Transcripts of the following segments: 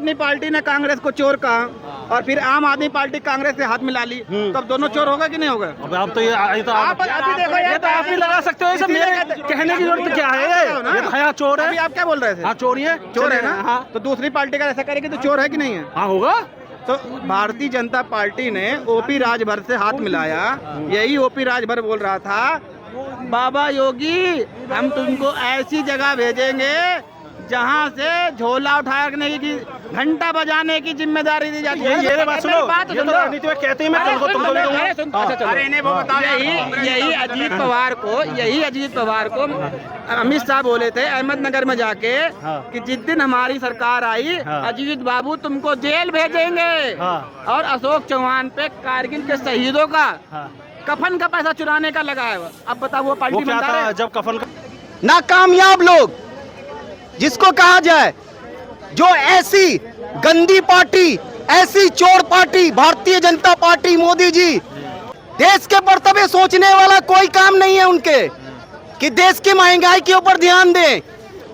अपनी पार्टी ने कांग्रेस को चोर कहा और फिर आम आदमी पार्टी कांग्रेस से हाथ मिला ली, तब दोनों चोर होगा कि नहीं होगा? अब आप तो ये तो आप देखो, ये तो आप ही लगा सकते हो। मेरे कहने की जरूरत क्या है? ये तो है चोर है। अभी आप क्या बोल रहे थे? हाँ चोर है, चोर है ना? हाँ तो दूसरी पार्टी का ऐसा करेगी तो चोर है कि नहीं है? हाँ होगा। तो भारतीय जनता पार्टी ने ओपी राजभर से हाथ मिलाया। यही ओपी राजभर बोल रहा था, बाबा योगी हम तुमको ऐसी जगह भेजेंगे जहाँ से झोला उठाने की, घंटा बजाने की जिम्मेदारी दी जाती है। ये बात सुनो, ये तो राजनीति में कहते हैं, मैं कल को तुमको भी दूंगा। यही अजीत पवार को अमित शाह बोले थे अहमदनगर में जाके कि जिस दिन हमारी सरकार आई अजीत बाबू तुमको जेल भेजेंगे। और अशोक चौहान पे कारगिल के शहीदों का कफन का पैसा चुराने का लगा है। अब बताओ वो पार्टी क्या था जब कफन का नाकामयाब लोग जिसको कहा जाए, जो ऐसी गंदी पार्टी, ऐसी चोर पार्टी भारतीय जनता पार्टी, मोदी जी देश के बर्तबे सोचने वाला कोई काम नहीं है उनके कि देश की महंगाई के ऊपर ध्यान दें,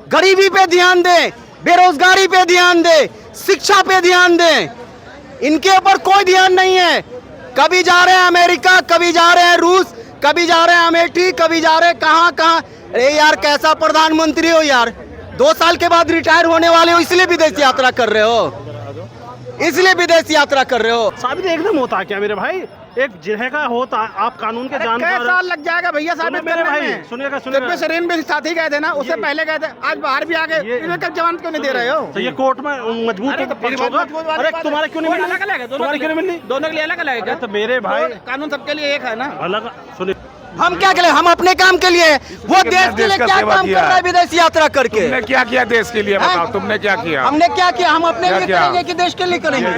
गरीबी पे ध्यान दें, बेरोजगारी पे ध्यान दें, शिक्षा पे ध्यान दें। इनके ऊपर कोई ध्यान नहीं है। कभी जा रहे हैं अमेरिका, कभी जा रहे हैं रूस, कभी जा रहे हैं अमेठी, कभी जा रहे हैं कहां कहां। अरे यार कैसा प्रधानमंत्री हो यार, 2 साल के बाद रिटायर होने वाले हो, इसलिए विदेश यात्रा कर रहे हो, इसलिए विदेश यात्रा कर रहे हो। साबित एकदम होता क्या मेरे भाई, एक जिन्हें का होता आप कानून के जानकार। साल लग जाएगा भैया साबित मेरे करने भाई, में। सुनिएगा जब शरीन में साथ ही गए थे ना, उससे पहले गए थे, आज बाहर भी आ गए, इन्हें कब जमानत क्यों नहीं दे रहे हो? तो ये कोर्ट में मजबूत अरे तुम्हारे क्यों नहीं मिली? तुम्हारे क्यों नहीं मिली? दोनों के लिए अलग अलग है। तो मेरे भाई कानून सबके लिए एक है ना। अलग सुनिए, हम क्या करें, हम अपने काम के लिए, वो देश के लिए क्या काम कर रहा है विदेश यात्रा करके? तुमने क्या किया देश के लिए, बताओ तुमने क्या किया? हमने क्या किया? हम अपने लिए करेंगे कि देश के लिए करेंगे?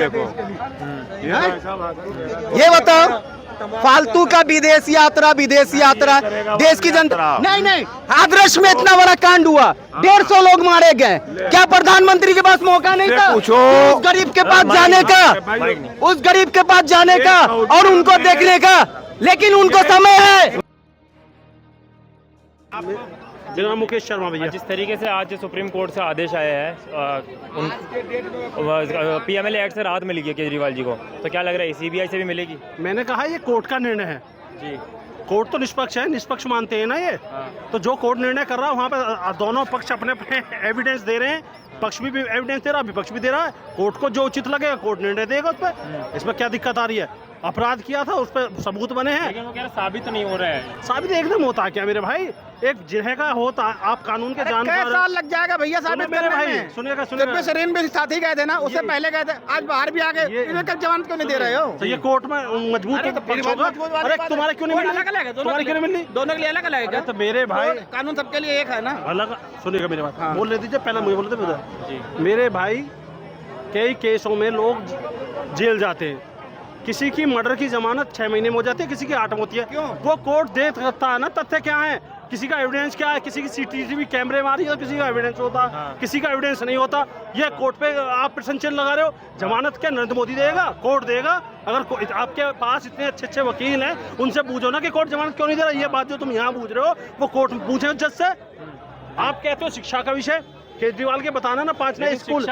ये बताओ, फालतू का विदेश यात्रा देश की जनता नहीं। आदर्श में इतना बड़ा कांड हुआ, 150 लोग मारे गए, क्या प्रधानमंत्री के पास मौका नहीं था पूछो उस गरीब के पास जाने का, उस गरीब के पास जाने का और उनको देखने का? लेकिन उनको समय है। जनाब मुकेश शर्मा भैया, जिस तरीके से आज सुप्रीम कोर्ट से आदेश आया है, पीएमएलए एक्ट से राहत मिलेगी केजरीवाल जी को, तो क्या लग रहा है सीबीआई से भी मिलेगी? मैंने कहा ये कोर्ट का निर्णय है जी, कोर्ट तो निष्पक्ष है, निष्पक्ष मानते हैं ना ये। तो जो कोर्ट निर्णय कर रहा है वहाँ पे दोनों पक्ष अपने अपने एविडेंस दे रहे हैं, पक्ष भी एविडेंस दे रहा है, विपक्ष भी दे रहा है। कोर्ट को जो उचित लगेगा कोर्ट निर्णय देगा उस पर। इसमें क्या दिक्कत आ रही है? अपराध किया था, उस पर सबूत बने हैं, लेकिन वो कह रहे साबित तो नहीं हो रहा है। साबित एकदम होता है क्या मेरे भाई, एक जिन्हें का होता आप कानून के जानकार। साल लग जाएगा भैया साबित मेरे करने भाई, में। सुनिएगा जब शरीन में साथ ही गए थे ना, उससे पहले गए थे, आज बाहर भी आ गए, इन्हें कब जमानत क्यों नहीं दे रहे हो? तो ये कोर्ट में मजबूत पक्ष होगा। अरे तुम्हारे क्यों नहीं मिली? तुम्हारे क्यों नहीं मिली? दोनों के लिए अलग अलग है। तो मेरे भाई कानून सबके लिए एक है ना। अलग सुनिएगा मेरे बात बोल ले दीजिए, पहले मुझे बोल दे। मेरे भाई कई केसों में लोग जेल जाते हैं, किसी की मर्डर की जमानत 6 महीने में हो जाती है, किसी की 8 में होती है। क्यों? वो कोर्ट दे सकता है ना तथ्य क्या है, किसी का एविडेंस क्या है, किसी की सीसीटीवी कैमरे में आ रही है, किसी का एविडेंस होता, किसी का एविडेंस नहीं होता। ये कोर्ट पे आप प्रश्न लगा रहे हो, जमानत क्या नरेंद्र मोदी देगा? कोर्ट देगा। अगर आपके पास इतने अच्छे अच्छे वकील हैं, उनसे पूछो ना कि कोर्ट जमानत क्यों नहीं दे रहा। ये बात जो तुम यहाँ पूछ रहे हो वो कोर्ट में पूछे जज से। आप कहते हो शिक्षा का विषय, केजरीवाल के बताना ना 5 नए स्कूल,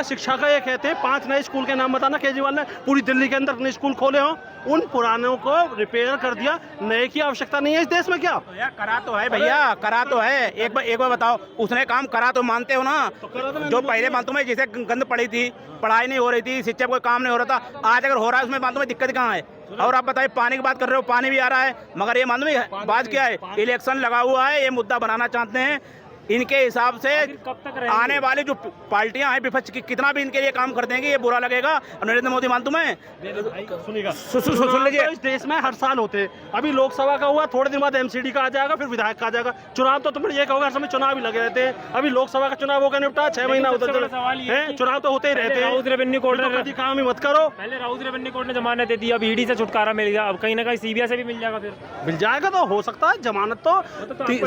शिक्षा का ये कहते हैं 5 नए स्कूल के नाम बताना। केजरीवाल ने पूरी दिल्ली के अंदर अपने स्कूल खोले हो, उन पुरानों को रिपेयर कर दिया, नए की आवश्यकता नहीं है इस देश में। क्या करा तो है भैया, करा तो है। एक बार बताओ, उसने काम करा तो मानते हो ना? जो पहले मानते में जैसे गंद पड़ी थी, पढ़ाई नहीं हो रही थी, शिक्षा कोई काम नहीं हो रहा था, आज अगर हो रहा है उसमें मानते में दिक्कत कहाँ है? और आप बताइए, पानी की बात कर रहे हो, पानी भी आ रहा है, मगर ये मालूम है बात क्या है? इलेक्शन लगा हुआ है, ये मुद्दा बनाना चाहते हैं। इनके हिसाब से कब तक आने वाली जो पार्टियां हैं विपक्ष की, कितना भी इनके लिए काम कर देंगे ये बुरा लगेगा। और नरेंद्र मोदी मानतू में सुनिएगा सुन लीजिए, इस देश में हर साल होते हैं। अभी लोकसभा का हुआ, थोड़े दिन बाद एमसीडी का आ जाएगा, फिर विधायक का आ जाएगा। चुनाव तो तुम ये कहोगे हर समय चुनाव ही लगे रहते हैं। अभी लोकसभा का चुनाव होगा निपटा, 6 महीना होता है, चुनाव तो होते ही रहते हैं। राउत रेवेन्यू कोर्ट ने काम ही मत करो। पहले राउत रेवेन्यू कोर्ट ने जमानत दे दी, अब ईडी से छुटकारा मिल गया, अब कहीं ना कहीं सीबीआई से भी मिल जाएगा। फिर मिल जाएगा तो हो सकता है जमानत तो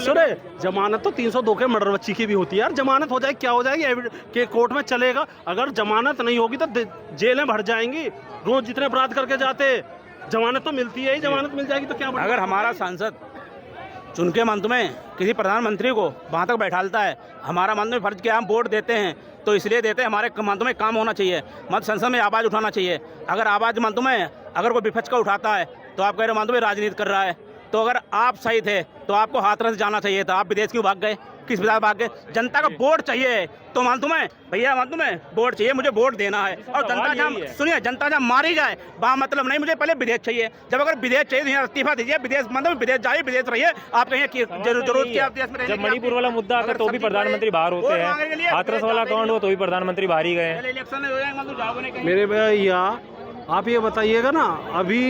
सुने, जमानत तो 302 के मर्डर बच्ची की भी होती है यार। जमानत हो जाए क्या हो जाएगी के कोर्ट में चलेगा। अगर जमानत नहीं होगी तो जेलें भर जाएंगी। रोज जितने अपराध करके जाते, जमानत तो मिलती है ही, जमानत मिल जाएगी तो क्या? अगर हमारा सांसद चुन के मन तुम्हें किसी प्रधानमंत्री को वहाँ तक बैठालता है। हमारा मन में फर्ज किया, हम वोट देते हैं तो इसलिए देते हैं, हमारे मन में काम होना चाहिए, मत संसद में आवाज़ उठाना चाहिए। अगर आवाज़ मन तुम्हें अगर कोई विपक्ष का उठाता है तो आप कह रहे हो मन तुम्हें राजनीति कर रहा है। तो अगर आप सही थे तो आपको हाथरस जाना चाहिए था। आप विदेश क्यों भाग गए, किस विधायक भाग गए? जनता का वोट चाहिए तो मान तुम्हें भैया, मान तुम्हें वोट चाहिए, मुझे वोट देना है। और जनता जहाँ सुनिए, जनता जहाँ मारी जाए वहाँ मतलब नहीं, मुझे पहले विदेश चाहिए। जब अगर विदेश चाहिए तो यहाँ इस्तीफा दीजिए, विदेश मतलब विदेश जाइए, विदेश रहिए। आप कहीं जरूरत की आप देश में जब मणिपुर वाला मुद्दा आता है तो भी प्रधानमंत्री बाहर होते हैं, हाथरस वाला अकाउंट हो तो भी प्रधानमंत्री बाहर ही गए। इलेक्शन हो जाएगा मतलब जाओगे नहीं कहीं। मेरे भैया आप ये बताइएगा ना, अभी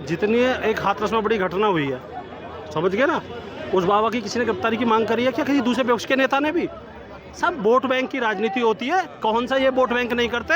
जितनी एक हाथरस में बड़ी घटना हुई है, समझ गए ना, उस बाबा की किसी ने गिरफ्तारी की मांग करी है क्या? किसी दूसरे विपक्ष के नेता ने भी? सब वोट बैंक की राजनीति होती है। कौन सा ये वोट बैंक नहीं करते?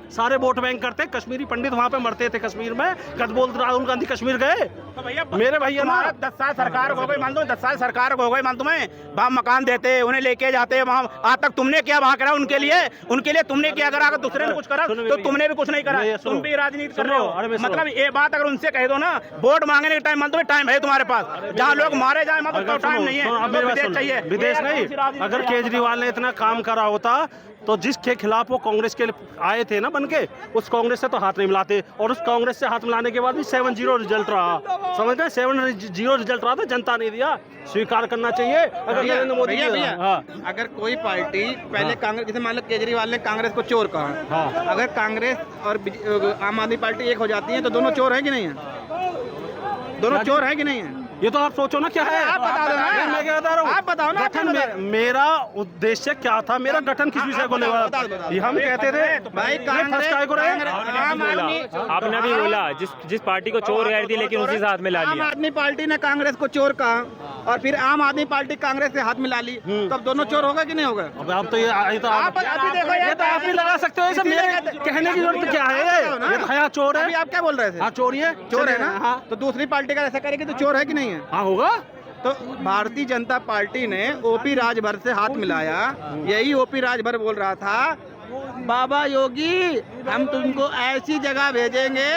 सारे वोट बैंक करते। कश्मीरी पंडित वहाँ पे मरते थे कश्मीर में, कद बोल राहुल गांधी कश्मीर गए। तो भैया मेरे भैया ना 10 साल सरकार हो गई मान दो, 10 साल सरकार हो गई मान तुम्हें, वहाँ मकान देते, उन्हें लेके जाते वहाँ। आज तक तुमने क्या वहाँ करा उनके लिए तुमने क्या करा? अगर दूसरे ने कुछ करा तो तुमने भी कुछ नहीं करा, तुम भी राजनीति कर रहे हो। मतलब ये बात अगर उनसे कह दो ना, वोट मांगने के टाइम मान तुम्हें टाइम है तुम्हारे पास, जहाँ लोग मारे जाए मतलब टाइम नहीं है, विदेश चाहिए। विदेश नहीं, अगर केजरीवाल ने इतना काम करा होता तो जिसके खिलाफ वो कांग्रेस के आए थे ना बनके, उस कांग्रेस से तो हाथ नहीं मिलाते। और उस कांग्रेस से हाथ मिलाने के बाद भी 7-0 रिजल्ट रहा, समझ गए? 7-0 रिजल्ट रहा था, जनता नहीं दिया। स्वीकार करना चाहिए। अगर नरेंद्र मोदी अगर कोई पार्टी पहले कांग्रेस, जैसे मान लो केजरीवाल ने कांग्रेस को चोर कहा, अगर कांग्रेस और आम आदमी पार्टी एक हो जाती है तो दोनों चोर है कि नहीं है? दोनों चोर है कि नहीं है? ये तो आप सोचो ना क्या है। आप बता दो ना, मैं क्या बता रहा हूँ, आप बताओ ना। गठन मेरा उद्देश्य क्या था, मेरा गठन किस विषय को लेकर? ये हम कहते थे भाई कांग्रेस काय को रहे। आपने भी बोला जिस पार्टी को चोर कह रही थी लेकिन उसी से हाथ मिला आम लिया। आदमी पार्टी ने कांग्रेस को चोर कहा और फिर आम आदमी पार्टी कांग्रेस से हाथ मिला ली, तब दोनों चोर होगा कि नहीं होगा? अब आप तो ये तो आप देखो, ये तो आप ही लगा सकते हो। ये सब मेरे कहने की जरूरत क्या है? ये तो है चोर है। अभी आप क्या बोल रहे थे? हाँ चोरी है, चोर है ना? हाँ तो दूसरी पार्टी का ऐसा करेगी तो चोर है कि नहीं है? हाँ होगा। तो भारतीय जनता पार्टी ने ओपी राजभर से हाथ मिलाया। यही ओपी राजभर बोल रहा था, बाबा योगी हम तुमको ऐसी जगह भेजेंगे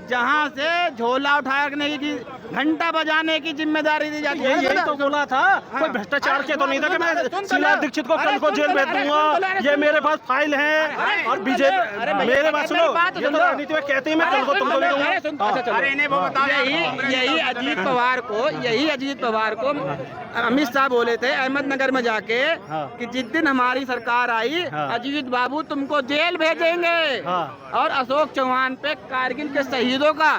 जहाँ से झोला उठाने की, घंटा बजाने की जिम्मेदारी दी जाती है। यही तो बोला था। कोई भ्रष्टाचार के तो नहीं था कि मैं शीला दीक्षित को कल को जेल भेज दूंगा, ये मेरे पास फाइल है। और बीजेपी मेरे पास सुनो, ये तो राजनीति में कहते ही मैं कल को तुमको दूंगा। यही अजीत पवार को अमित शाह बोले थे अहमदनगर में जाके कि जिस दिन हमारी सरकार आई अजीत बाबू तुमको जेल भेजेंगे। और अशोक चौहान पे कारगिल के शहीदों का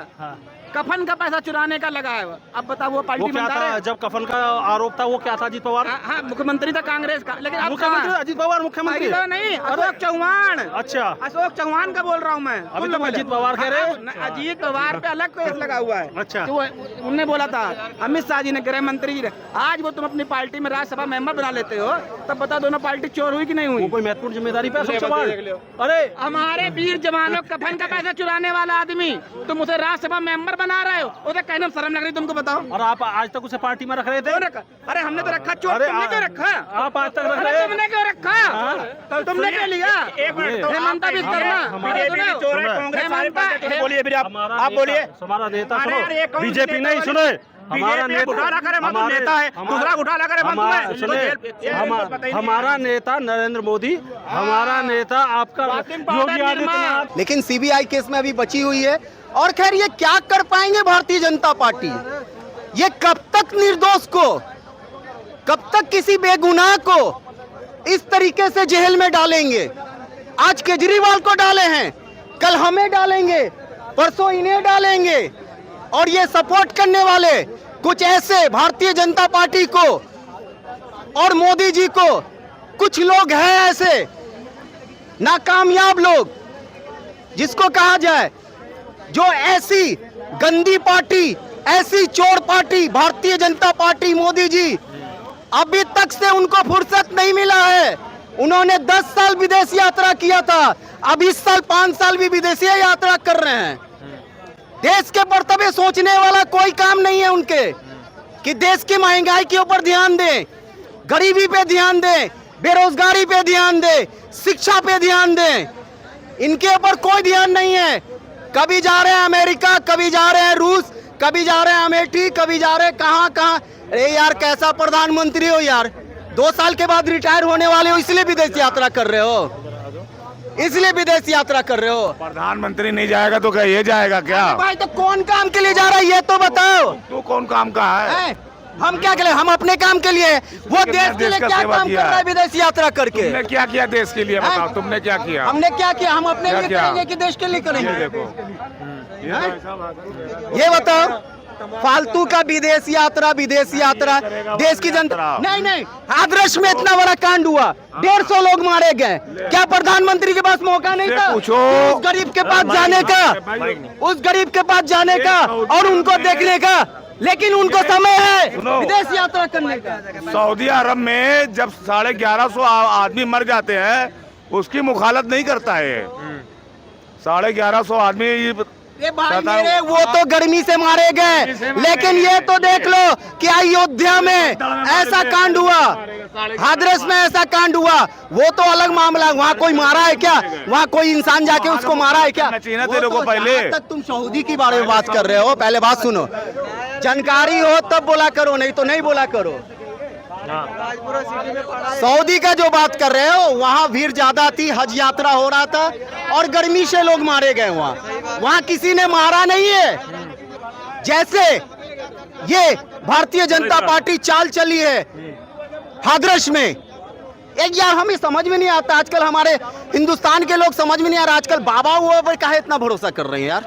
कफन का पैसा चुराने का लगा है। अब बताओ वो पार्टी क्या था? जब कफन का आरोप था वो क्या था? अजीत पवार हाँ मुख्यमंत्री था कांग्रेस का, लेकिन अब मुख्यमंत्री अजीत पवार मुख्यमंत्री नहीं, अशोक चौहान। अच्छा, अशोक चौहान का बोल रहा हूँ मैं। अभी तो अजीत पवार कह रहे हैं। अजीत पवार पे अलग केस लगा हुआ है। अच्छा, तो उन्होंने बोला था अमित शाह जी ने, गृह मंत्री जी ने, आज वो तुम अपनी पार्टी में राज्यसभा मेंबर बना लेते हो, तब बता दोनों पार्टी चोर हुई कि नहीं हुई? कोई महत्वपूर्ण जिम्मेदारी पे अशोक चौहान? अरे हमारे वीर जवानों कफन का पैसा चुराने वाला आदमी तुम उसे राज्यसभा मेंबर बना रहे हो, उसे कहने में शर्म लग रही तुमको? बताओ। और आप आज तक उसे पार्टी में रख रहे थे? अरे हमने तो रखा, चोर तुमने क्यों रखा? आप आज तक रख रहे? तुमने क्यों रखा? तो तुमने क्या लिया? हेमंता विश्वकर्मा बोलिए, फिर आप बोलिए। हमारा नेता सुनो, बीजेपी नहीं सुनो, हमारा नेता है, दूसरा घोटाला करे, हमारा नेता नरेंद्र मोदी, हमारा नेता आपका योगी आदित्यनाथ। लेकिन सीबीआई केस में अभी बची हुई है। और खैर ये क्या कर पाएंगे भारतीय जनता पार्टी? ये कब तक निर्दोष को, कब तक किसी बेगुनाह को इस तरीके से जेल में डालेंगे? आज केजरीवाल को डाले हैं, कल हमें डालेंगे, परसों इन्हें डालेंगे। और ये सपोर्ट करने वाले कुछ ऐसे भारतीय जनता पार्टी को और मोदी जी को कुछ लोग हैं ऐसे नाकामयाब लोग, जिसको कहा जाए, जो ऐसी गंदी पार्टी, ऐसी चोर पार्टी भारतीय जनता पार्टी मोदी जी, अभी तक से उनको फुर्सत नहीं मिला है। उन्होंने 10 साल विदेश यात्रा किया था, अब इस साल 5 साल भी विदेशी यात्रा कर रहे हैं। देश के कर्तव्य सोचने वाला कोई काम नहीं है उनके, कि देश की महंगाई के ऊपर ध्यान दें, गरीबी पे ध्यान दें, बेरोजगारी पे ध्यान दें, शिक्षा पे ध्यान दें। इनके ऊपर कोई ध्यान नहीं है। कभी जा रहे हैं अमेरिका, कभी जा रहे हैं रूस, कभी जा रहे हैं अमेठी, कभी जा रहे हैं कहां कहां। अरे यार कैसा प्रधानमंत्री हो यार, 2 साल के बाद रिटायर होने वाले हो इसलिए विदेश यात्रा कर रहे हो, इसलिए विदेश यात्रा कर रहे हो। प्रधानमंत्री नहीं जाएगा तो क्या ये जाएगा क्या? भाई तो कौन काम के लिए जा रहा है ये तो बताओ। तू कौन काम का है? हम क्या के लिए, हम अपने काम के लिए, वो देश के लिए क्या काम कर रहा है विदेश यात्रा करके? तुमने क्या किया देश के लिए बताओ, तुमने क्या किया? हमने क्या किया? हम अपने क्या लिए किया? करेंगे कि देश के लिए करेंगे? देखो ये बताओ, फालतू का विदेश यात्रा देश की जनता। नहीं नहीं, हाथरस में इतना बड़ा कांड हुआ, 150 लोग मारे गए, क्या प्रधानमंत्री के पास मौका नहीं था पूछो उस गरीब के पास जाने का, उस गरीब के पास जाने का और उनको देखने का? लेकिन उनको समय है विदेश यात्रा करने का। सऊदी अरब में जब 1150 आदमी मर जाते हैं उसकी मुखालत नहीं करता है। 1150 आदमी ये भाई मेरे वो तो गर्मी से मारे गए, लेकिन ये तो देख लो कि अयोध्या में ऐसा कांड हुआ, हाथरस में ऐसा कांड हुआ, वो तो अलग मामला। वहाँ कोई मारा है क्या? वहाँ कोई इंसान जाके उसको मारा है क्या? तेरे को पहले तक तुम सऊदी की बारे में बात कर रहे हो, पहले बात सुनो, जानकारी हो तब बोला करो, नहीं तो नहीं बोला करो। सऊदी का जो बात कर रहे हो, वहाँ भीड़ ज्यादा थी, हज यात्रा हो रहा था और गर्मी से लोग मारे गए। वहाँ किसी ने मारा नहीं है। जैसे ये भारतीय जनता पार्टी चाल चली है हाथरस में, एक यार हमें समझ में नहीं आता आजकल, हमारे हिंदुस्तान के लोग समझ में नहीं आ रहा आजकल बाबा हुआ पर काहे इतना भरोसा कर रहे हैं यार?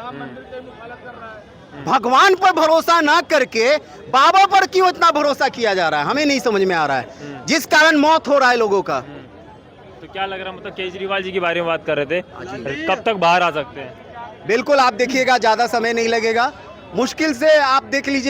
भगवान पर भरोसा ना करके बाबा पर क्यों इतना भरोसा किया जा रहा है, हमें नहीं समझ में आ रहा है, जिस कारण मौत हो रहा है लोगों का। तो क्या लग रहा है, मतलब केजरीवाल जी के बारे में बात कर रहे थे, कब तक बाहर आ सकते हैं? बिल्कुल आप देखिएगा, ज्यादा समय नहीं लगेगा, मुश्किल से आप देख लीजिए।